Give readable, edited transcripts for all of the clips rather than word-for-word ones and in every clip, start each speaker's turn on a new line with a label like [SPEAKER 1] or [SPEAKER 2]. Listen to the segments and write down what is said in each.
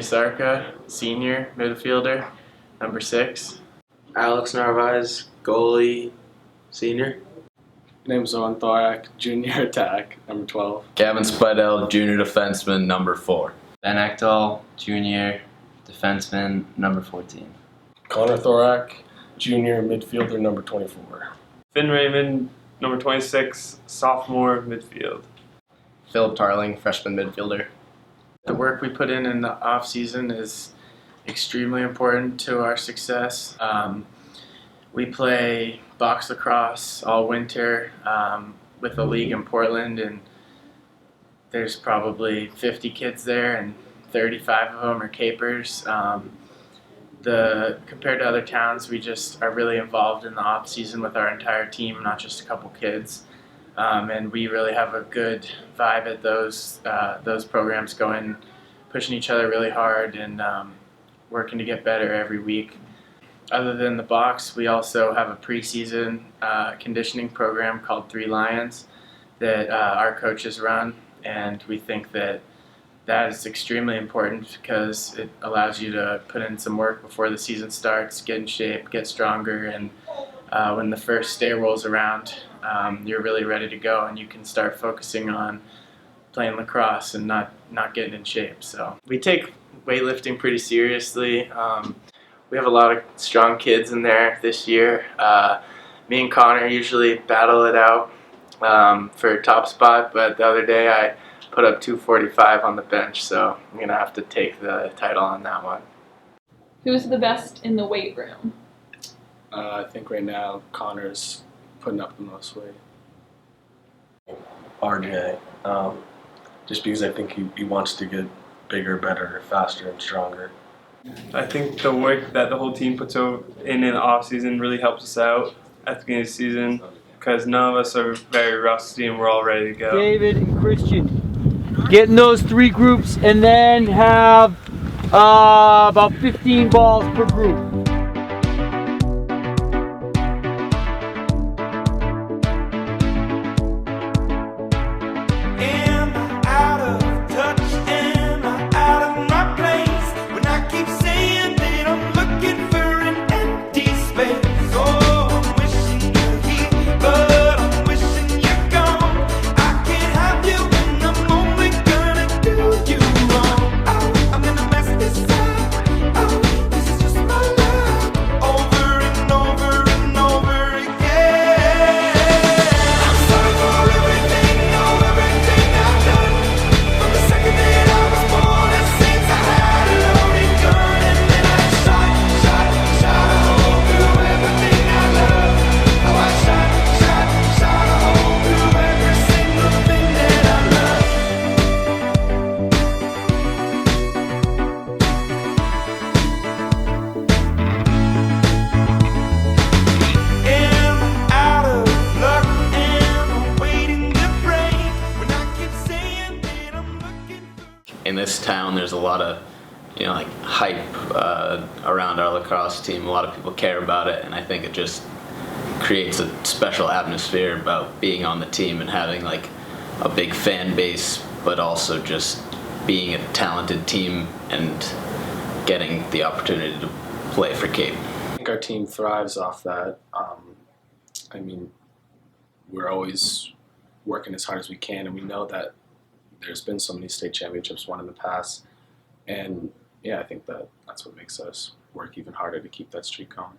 [SPEAKER 1] Sarka, senior midfielder, number 6.
[SPEAKER 2] Alex Narvaez, goalie, senior.
[SPEAKER 3] Name's Owen Thorak, junior attack, number 12.
[SPEAKER 4] Gavin Spidell, junior defenseman, number 4.
[SPEAKER 5] Ben Ekdahl, junior defenseman, number 14.
[SPEAKER 6] Connor Thorak, junior midfielder, number 24.
[SPEAKER 7] Finn Raymond, number 26, sophomore midfield.
[SPEAKER 8] Philip Tarling, freshman midfielder.
[SPEAKER 1] The work we put in the off-season is extremely important to our success. We play box lacrosse all winter with a league in Portland, and there's probably 50 kids there, and 35 of them are capers. Compared to other towns, we just are really involved in the off-season with our entire team, not just a couple kids. And we really have a good vibe at those programs going, pushing each other really hard and working to get better every week. Other than the box, we also have a preseason conditioning program called 3 Lions that our coaches run, and we think that is extremely important because it allows you to put in some work before the season starts, get in shape, get stronger, and when the first day rolls around, you're really ready to go and you can start focusing on playing lacrosse and not getting in shape. So we take weightlifting pretty seriously. We have a lot of strong kids in there this year. Me and Connor usually battle it out for a top spot, but the other day I put up 245 on the bench, so I'm going to have to take the title on that one.
[SPEAKER 9] Who's the best in the weight room?
[SPEAKER 3] I think right now Connor's putting up the most weight.
[SPEAKER 6] RJ, just because I think he wants to get bigger, better, faster, and stronger.
[SPEAKER 7] I think the work that the whole team puts in the off-season really helps us out at the beginning of the season because none of us are very rusty and we're all ready to go.
[SPEAKER 10] David and Christian, get in those 3 groups and then have about 15 balls per group.
[SPEAKER 4] In this town, there's a lot of, hype around our lacrosse team. A lot of people care about it, and I think it just creates a special atmosphere about being on the team and having a big fan base, but also just being a talented team and getting the opportunity to play for Cape.
[SPEAKER 3] I think our team thrives off that. We're always working as hard as we can, and we know that there's been so many state championships won in the past, and I think that's what makes us work even harder to keep that streak going.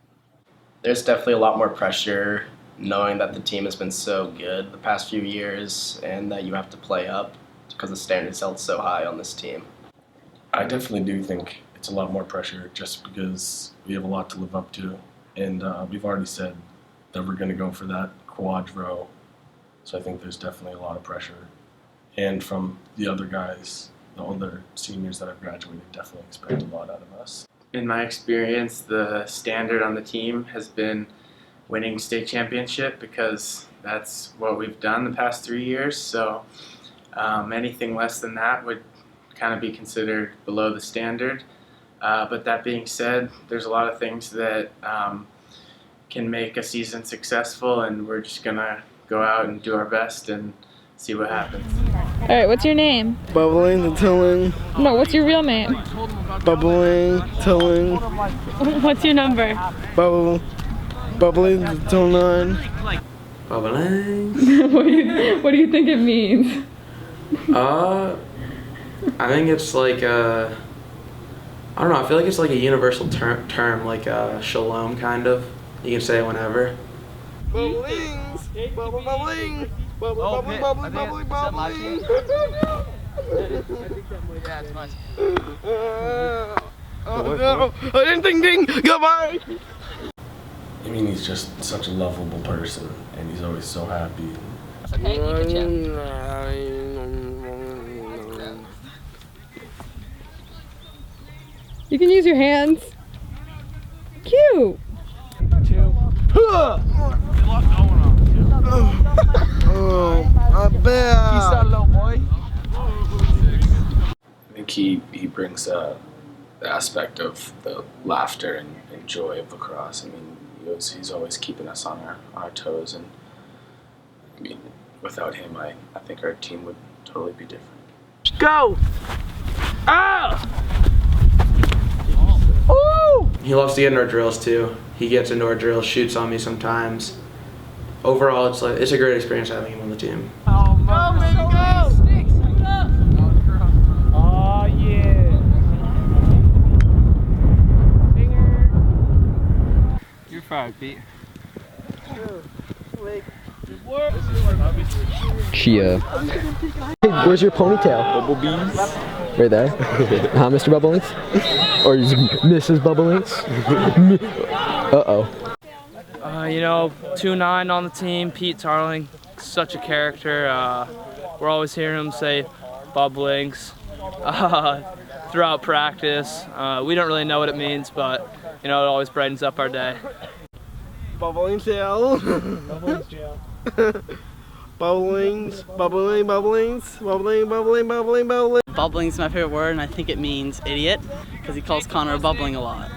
[SPEAKER 8] There's definitely a lot more pressure knowing that the team has been so good the past few years and that you have to play up because the standard's held so high on this team.
[SPEAKER 6] I definitely do think it's a lot more pressure just because we have a lot to live up to, and we've already said that we're going to go for that quadro, so I think there's definitely a lot of pressure. And from the other guys, the older seniors that have graduated, definitely expect a lot out of us.
[SPEAKER 1] In my experience, the standard on the team has been winning state championship because that's what we've done the past 3 years. So anything less than that would kind of be considered below the standard. But that being said, there's a lot of things that can make a season successful, and we're just going to go out and do our best and see what happens.
[SPEAKER 9] All right, what's your name?
[SPEAKER 11] Bubbling and Tilling.
[SPEAKER 9] No, what's your real name?
[SPEAKER 11] bubbling, tilling,
[SPEAKER 9] What's your number?
[SPEAKER 11] bubbling till 9.
[SPEAKER 2] Bubbling.
[SPEAKER 9] What do you think it means?
[SPEAKER 2] I think it's like I don't know. I feel like it's like a universal term, like shalom, kind of. You can say it whenever.
[SPEAKER 11] Bubblings, bubbling, bubbling, bubbling, bubbling, bubbling. Oh no! Ding, ding, goodbye.
[SPEAKER 6] I mean, he's just such a lovable person, and he's always so happy.
[SPEAKER 9] Okay, you can check. You can use your hands. Cute.
[SPEAKER 11] Oh, I bet.
[SPEAKER 10] Peace out, little boy.
[SPEAKER 3] I think he brings the aspect of the laughter and joy of lacrosse. I mean, he's always keeping us on our toes, and I mean, without him, I think our team would totally be different.
[SPEAKER 10] Go! Ah! Ooh!
[SPEAKER 2] He loves to get in our drills too. He gets into our drills, shoots on me sometimes. Overall, it's a great experience having him on the team.
[SPEAKER 10] Oh, go, baby, go! Oh, yeah. You're fired, Pete.
[SPEAKER 12] Chia. Hey, where's your ponytail? Bubblebees. Right there. Huh, Mr. Bubblelinks? Or is Mrs. Bubblelinks? Uh-oh.
[SPEAKER 13] You know, 2'9" on the team, Pete Tarling, such a character. We're always hearing him say Bubblings throughout practice. We don't really know what it means, but you know, it always brightens up our day.
[SPEAKER 11] Bubbling tail.
[SPEAKER 10] Bubblings jail.
[SPEAKER 11] Bubblings, bubbling, bubblings, bubbling, bubbling, bubbling, bubbling.
[SPEAKER 14] Bubbling's my favorite word, and I think it means idiot, because he calls Connor bubbling a lot.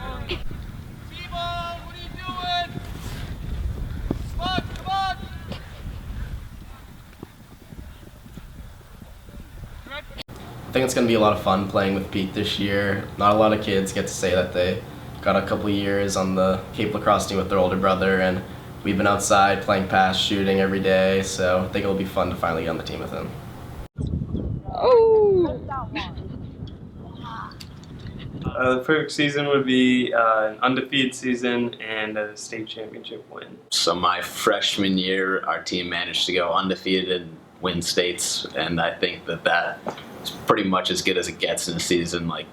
[SPEAKER 8] I think it's going to be a lot of fun playing with Pete this year. Not a lot of kids get to say that they got a couple years on the Cape lacrosse team with their older brother, and we've been outside playing pass shooting every day, so I think it'll be fun to finally get on the team with him.
[SPEAKER 9] Oh!
[SPEAKER 7] The perfect season would be an undefeated season and a state championship win.
[SPEAKER 4] So my freshman year, our team managed to go undefeated and win states, and I think that is pretty much as good as it gets in a season. Like,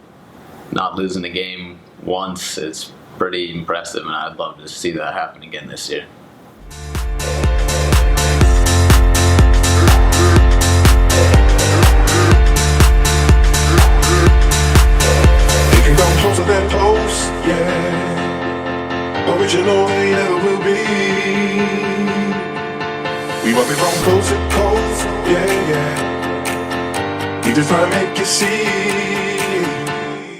[SPEAKER 4] not losing a game once is pretty impressive, and I'd love to see that happen again this year.
[SPEAKER 15] They can come closer than close, yeah. Original they never will be. We might be from coast to coast, yeah, yeah. We just try to make you see.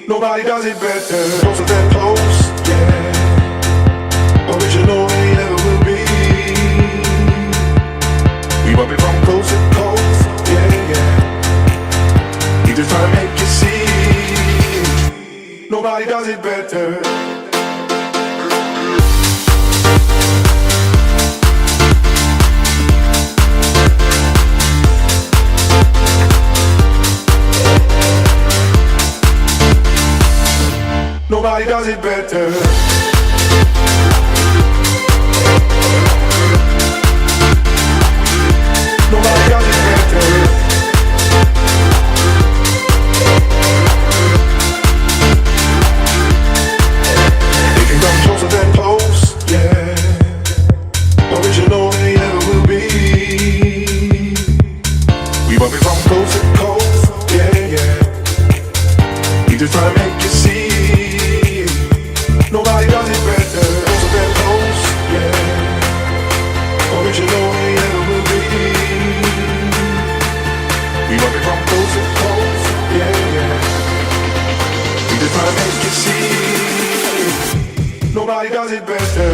[SPEAKER 15] Nobody does it better. Closer than close, yeah. Original they never will be. We might be from coast to coast, yeah, yeah. We just try to make you see. Nobody does it better. Nobody does it better. Nobody does it better. They can come closer than close, yeah. Original they never will be. We might be from coast to coast, yeah, yeah. We just try to make you see. Nobody does it better. Closer than close, yeah. Original they never will be. We might be from coast to coast, yeah, yeah. We just try to make you see. Nobody does it better.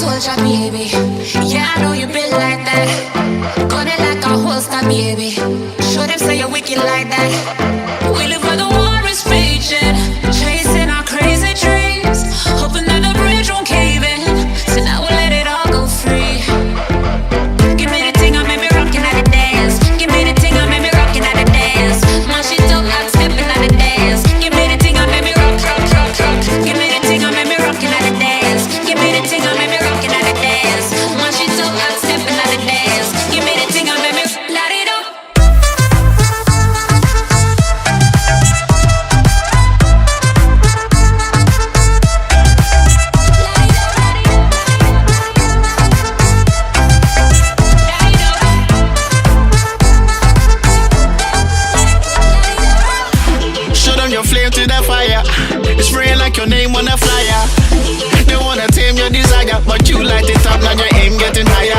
[SPEAKER 16] soldier, baby. Yeah, I know you been like that. Gun it like a holster, baby. Show them say you're wicked like that. We live where the war is raging, chasing our crazy dreams, hoping that the bridge won't cave in. So now we'll let it all go free. Give me the thing, I made me rockin' at the dance. Give me the thing, I made me rockin' at the dance. My shit up, I'm stepping at the dance. Give me the thing, I made me rock. Give me the thing, I made me rockin' at the dance. Give me the thing, I made me rockin' at the dance. My shit up, I'm stepping at the dance. Give me the thing, I made me light it up.
[SPEAKER 17] Show them your flame to the fire. It's spraying like your name on a flyer. They wanna tame your desire, but you light it up, now your aim getting higher.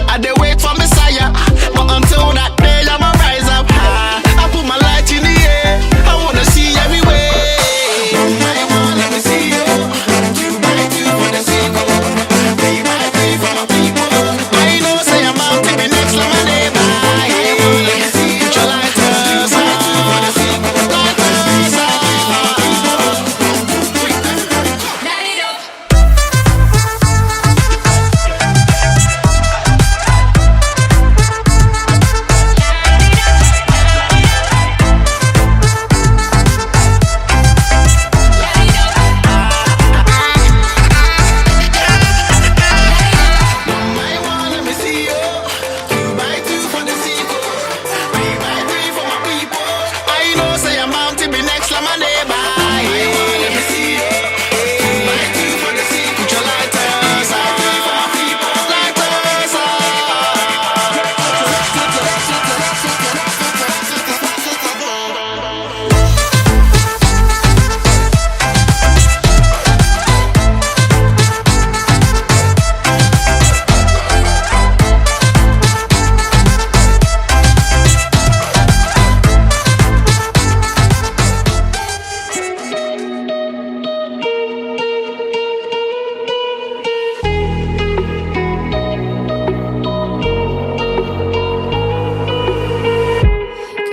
[SPEAKER 17] I dey wait for Messiah, but until that day I'ma rise up high. I put my light in the air, I wanna see everywhere. I wanna let me see you. 2 by 2 for the sequel, 3 by 3 for my people. I know say I'm out to be next like my neighbor. I wanna let me see you. Put your lighters on for the sequel. Lighters on. I know say I'm out to be next like my neighbor. Let me see you. 2 by 2 for the sequel. Put your lighters on. Lighters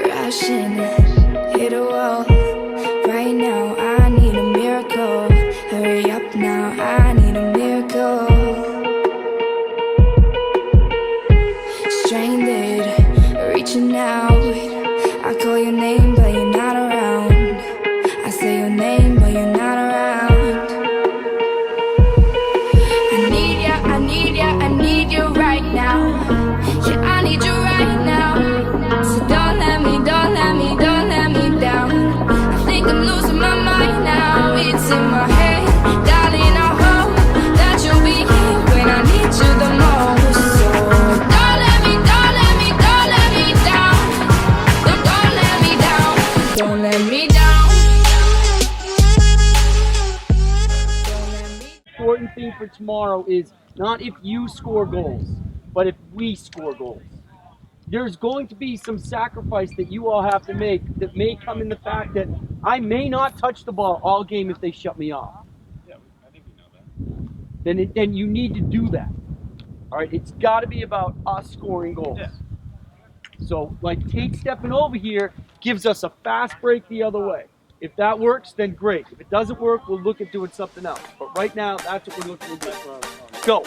[SPEAKER 16] Crashing, hit a wall. Right now, I need a miracle. Hurry up now, I need a miracle. Stranded, reaching out. I call your name, but you're not around. I say your name, but you're not around. I need ya, I need ya, I need you right now. Yeah, I need you right now. So don't let me down. I think I'm losing my mind now. It's in my head, darling. I hope that you'll be here when I need you the most. So don't let me down. Don't let me down. Don't let me down.
[SPEAKER 10] Important thing for tomorrow is not if you score goals, but if we score goals. There's going to be some sacrifice that you all have to make that may come in the fact that I may not touch the ball all game if they shut me off.
[SPEAKER 3] Yeah, I think we know that.
[SPEAKER 10] Then you need to do that. All right, it's got to be about us scoring goals.
[SPEAKER 3] Yeah.
[SPEAKER 10] So, like, Tate stepping over here gives us a fast break the other way. If that works, then great. If it doesn't work, we'll look at doing something else. But right now, that's what we're looking to do. Go.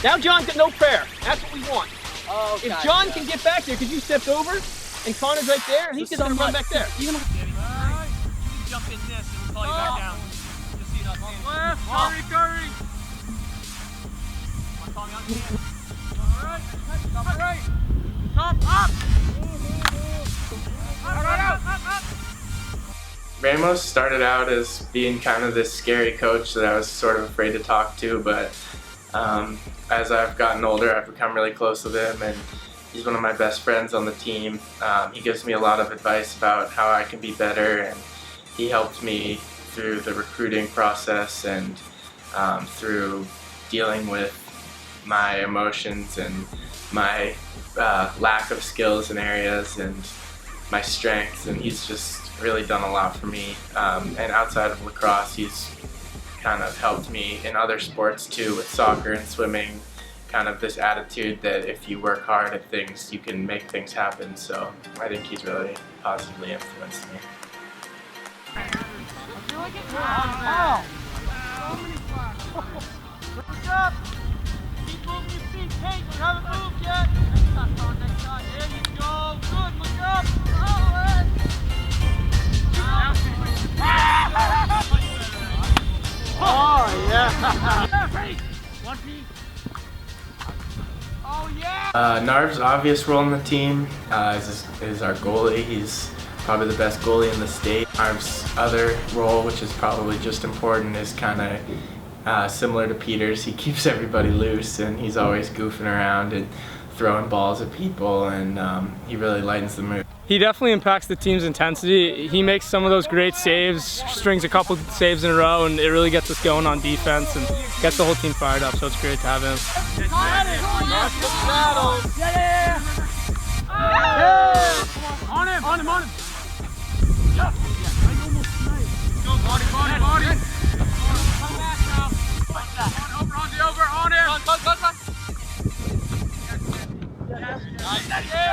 [SPEAKER 10] Now John's got no prayer. That's what we want.
[SPEAKER 14] Oh,
[SPEAKER 10] if John can get back there, because you stepped over, and Connor's right there, he's just going to run back there.
[SPEAKER 18] Jump in this and we'll call you back down. Just so you're not standing. Left, Curry. Call me on your hand.
[SPEAKER 1] Ramos started out as being kind of this scary coach that I was sort of afraid to talk to, but as I've gotten older, I've become really close with him, and he's one of my best friends on the team. He gives me a lot of advice about how I can be better, and he helped me through the recruiting process and through dealing with my emotions and my lack of skills in areas and my strengths, and he's just really done a lot for me. And outside of lacrosse, he's kind of helped me in other sports too, with soccer and swimming, kind of this attitude that if you work hard at things, you can make things happen. So I think he's really positively influenced me.
[SPEAKER 18] Look up! Keep moving your feet, Kate. You haven't moved yet. Next shot, Sean. Next shot. There you go. Good. Look up. Oh, yeah. Ready? 1P. Oh, yeah.
[SPEAKER 1] Narv's obvious role in the team is our goalie. He's probably the best goalie in the state. Narv's other role, which is probably just important, is kind of similar to Peter's. He keeps everybody loose, and he's always goofing around and throwing balls at people, and he really lightens the mood.
[SPEAKER 13] He definitely impacts the team's intensity. He makes some of those great saves, strings a couple saves in a row, and it really gets us going on defense and gets the whole team fired up, so it's great to have him.
[SPEAKER 18] On him! On him! On him! Go, body, body, body! On him!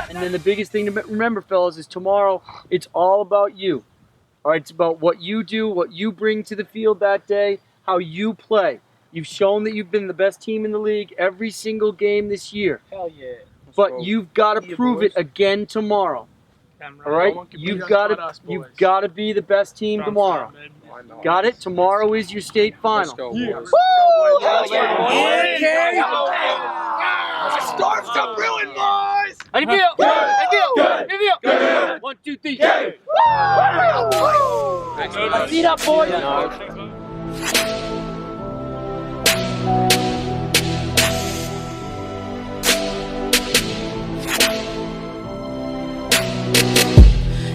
[SPEAKER 10] And then the biggest thing to remember, fellas, is tomorrow it's all about you. All right, it's about what you do, what you bring to the field that day, how you play. You've shown that you've been the best team in the league every single game this year.
[SPEAKER 18] Hell yeah.
[SPEAKER 10] But you've got to prove it again tomorrow. All right, you've got to be the best team tomorrow. Got it? Tomorrow is your state final.
[SPEAKER 18] Woo!
[SPEAKER 10] Storm's come brewing, boys! How do you feel? How do you feel? How do you feel? 1, 2, 3. Feet up, boys!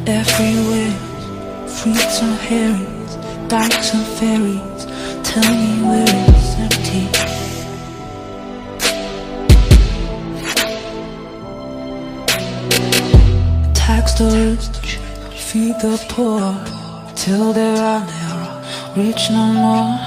[SPEAKER 16] Everywhere, fruits and herrings, dikes and ferries. Tell me where it's empty. Tax the rich, feed the poor, till there are never rich no more.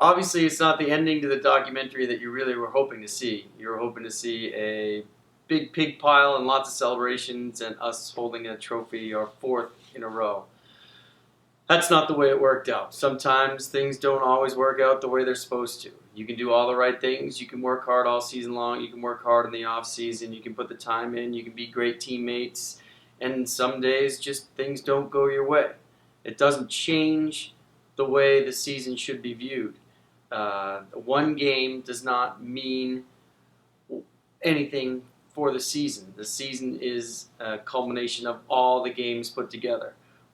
[SPEAKER 19] Obviously, it's not the ending to the documentary that you really were hoping to see. You were hoping to see a big pig pile and lots of celebrations and us holding a trophy, our 4th in a row. That's not the way it worked out. Sometimes things don't always work out the way they're supposed to. You can do all the right things. You can work hard all season long. You can work hard in the off season. You can put the time in. You can be great teammates. And some days just things don't go your way. It doesn't change the way the season should be viewed. One game does not mean anything for the season. The season is a culmination of all the games put together.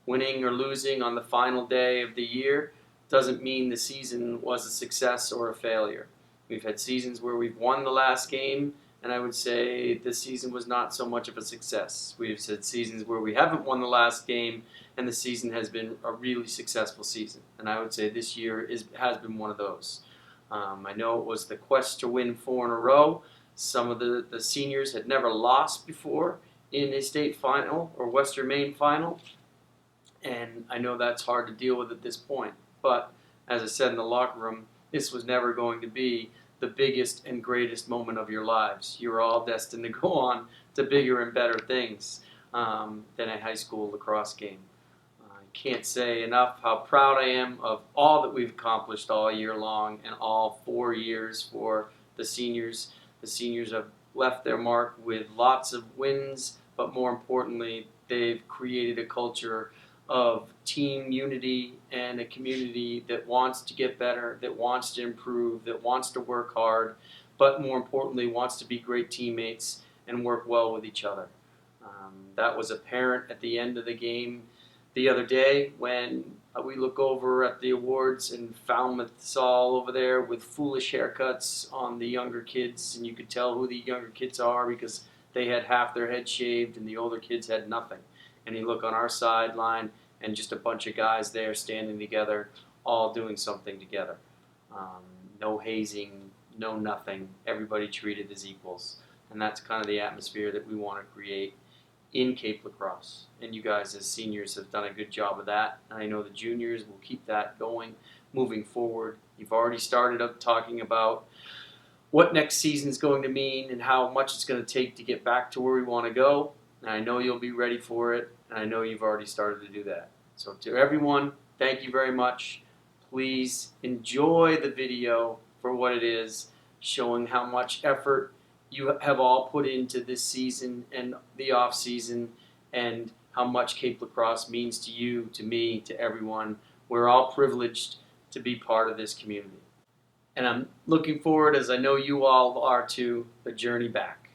[SPEAKER 10] winning or losing on the final day of the year doesn't mean the season was a success or a failure. We've had seasons where we've won the last game, and I would say this season was not so much of a success. We've had seasons where we haven't won the last game, and the season has been a really successful season. And I would say this year has been one of those. I know it was the quest to win 4 in a row. Some of the seniors had never lost before in a state final or Western Maine final, and I know that's hard to deal with at this point. But as I said in the locker room, this was never going to be the biggest and greatest moment of your lives. You're all destined to go on to bigger and better things than a high school lacrosse game. I can't say enough how proud I am of all that we've accomplished all year long and all 4 years for the seniors. The seniors have left their mark with lots of wins, but more importantly, they've created a culture of team unity and a community that wants to get better, that wants to improve, that wants to work hard, but more importantly wants to be great teammates and work well with each other. That was apparent at the end of the game the other day when we look over at the awards and Falmouth's all over there with foolish haircuts on the younger kids, and you could tell who the younger kids are because they had half their head shaved and the older kids had nothing. And you look on our sideline and just a bunch of guys there standing together, all doing something together. No hazing, no nothing, everybody treated as equals. And that's kind of the atmosphere that we want to create in Cape Lacrosse. And you guys as seniors have done a good job of that. And I know the juniors will keep that going moving forward. You've already started up talking about what next season is going to mean and how much it's going to take to get back to where we want to go. And I know you'll be ready for it, and I know you've already started to do that. So to everyone, thank you very much. Please enjoy the video for what it is, showing how much effort you have all put into this season and the off season, and how much Cape Lacrosse means to you, to me, to everyone. We're all privileged to be part of this community. And I'm looking forward, as I know you all are, to the journey back.